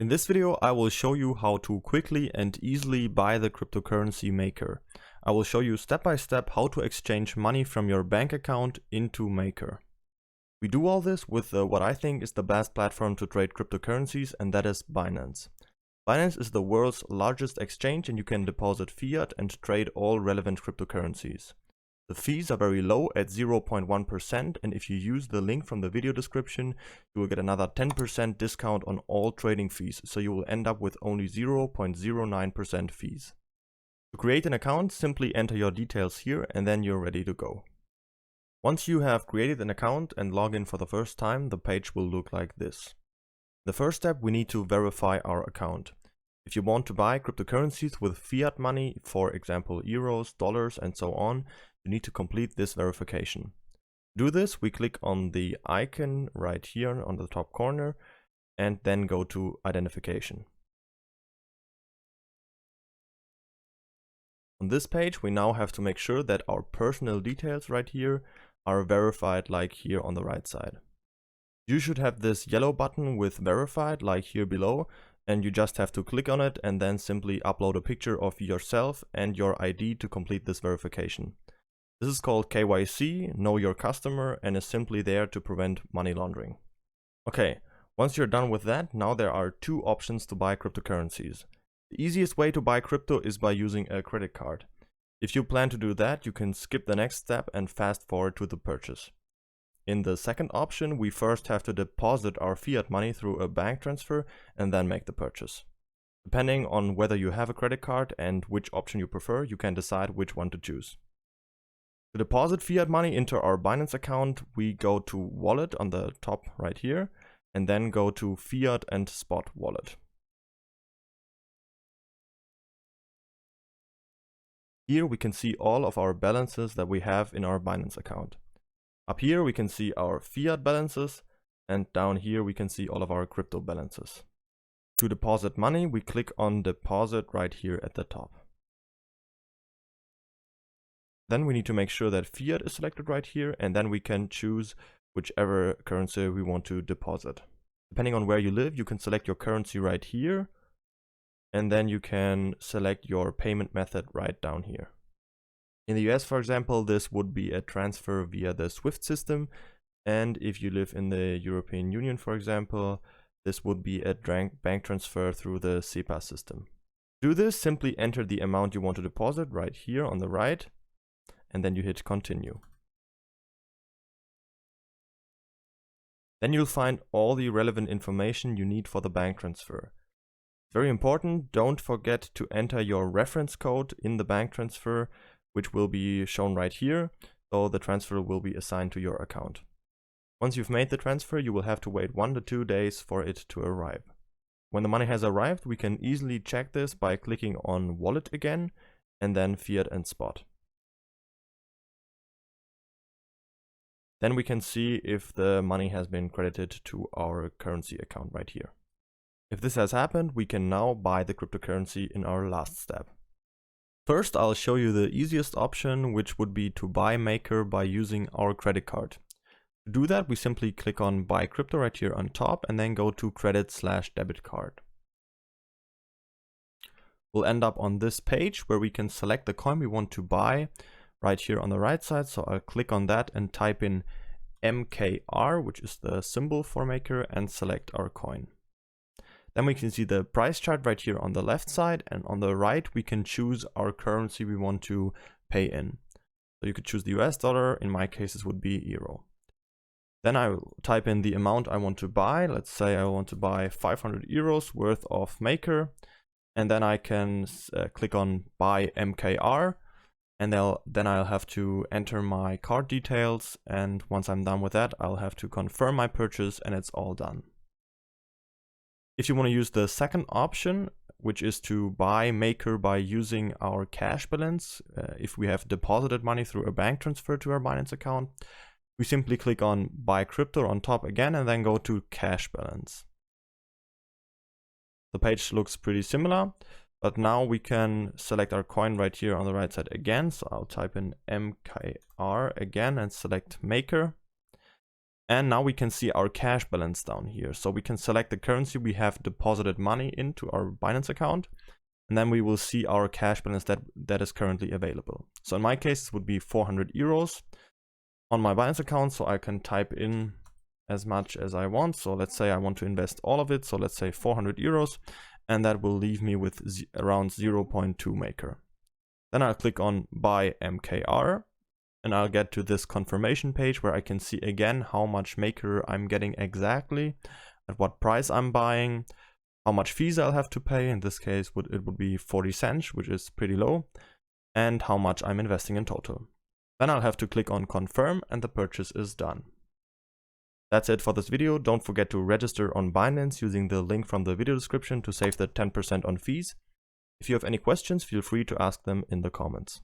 In this video, I will show you how to quickly and easily buy the cryptocurrency Maker. I will show you step by step how to exchange money from your bank account into Maker. We do all this with what I think is the best platform to trade cryptocurrencies, and that is Binance. Binance is the world's largest exchange, and you can deposit fiat and trade all relevant cryptocurrencies. The fees are very low at 0.1%, and if you use the link from the video description, you will get another 10% discount on all trading fees, so you will end up with only 0.09% fees. To create an account, simply enter your details here and then you're ready to go. Once you have created an account and log in for the first time, the page will look like this. The first step, we need to verify our account. If you want to buy cryptocurrencies with fiat money, for example euros, dollars and so on, you need to complete this verification. To do this, we click on the icon right here on the top corner and then go to identification. On this page, we now have to make sure that our personal details right here are verified like here on the right side. You should have this yellow button with verified like here below, and you just have to click on it and then simply upload a picture of yourself and your ID to complete this verification. This is called KYC, Know Your Customer, and is simply there to prevent money laundering. Okay, once you're done with that, now there are two options to buy cryptocurrencies. The easiest way to buy crypto is by using a credit card. If you plan to do that, you can skip the next step and fast forward to the purchase. In the second option, we first have to deposit our fiat money through a bank transfer and then make the purchase. Depending on whether you have a credit card and which option you prefer, you can decide which one to choose. To deposit fiat money into our Binance account, we go to Wallet on the top right here, and then go to Fiat and Spot Wallet. Here we can see all of our balances that we have in our Binance account. Up here we can see our fiat balances, and down here we can see all of our crypto balances. To deposit money, we click on Deposit right here at the top. Then we need to make sure that fiat is selected right here, and then we can choose whichever currency we want to deposit. Depending on where you live, you can select your currency right here, and then you can select your payment method right down here. In the US, for example, this would be a transfer via the SWIFT system, and if you live in the European Union, for example, this would be a bank transfer through the SEPA system. To do this, simply enter the amount you want to deposit right here on the right, and then you hit continue. Then you'll find all the relevant information you need for the bank transfer. Very important, don't forget to enter your reference code in the bank transfer, which will be shown right here, so the transfer will be assigned to your account. Once you've made the transfer, you will have to wait 1 to 2 days for it to arrive. When the money has arrived, we can easily check this by clicking on Wallet again, and then Fiat and Spot. Then we can see if the money has been credited to our currency account right here. If this has happened, we can now buy the cryptocurrency in our last step. First, I'll show you the easiest option, which would be to buy Maker by using our credit card. To do that, we simply click on Buy Crypto right here on top and then go to Credit/Debit Card. We'll end up on this page where we can select the coin we want to buy right here on the right side. So I'll click on that and type in MKR, which is the symbol for Maker, and select our coin. Then we can see the price chart right here on the left side, and on the right we can choose our currency we want to pay in. So you could choose the US dollar, in my case this would be euro. Then I will type in the amount I want to buy. Let's say I want to buy 500 euros worth of Maker, and then I can click on Buy MKR, and then I'll have to enter my card details, and once I'm done with that, I'll have to confirm my purchase, and it's all done. If you want to use the second option, which is to buy Maker by using our cash balance, if we have deposited money through a bank transfer to our Binance account, we simply click on Buy Crypto on top again and then go to Cash Balance. The page looks pretty similar, but now we can select our coin right here on the right side again. So I'll type in MKR again and select Maker. And now we can see our cash balance down here. So we can select the currency we have deposited money into our Binance account. And then we will see our cash balance that is currently available. So in my case, it would be 400 euros on my Binance account. So I can type in as much as I want. So let's say I want to invest all of it. So let's say 400 euros. And that will leave me with around 0.2 Maker. Then I'll click on Buy MKR. And I'll get to this confirmation page where I can see again how much Maker I'm getting exactly, at what price I'm buying, how much fees I'll have to pay. In this case, it would be 40 cents, which is pretty low, and how much I'm investing in total. Then I'll have to click on confirm and the purchase is done. That's it for this video. Don't forget to register on Binance using the link from the video description to save the 10% on fees. If you have any questions, feel free to ask them in the comments.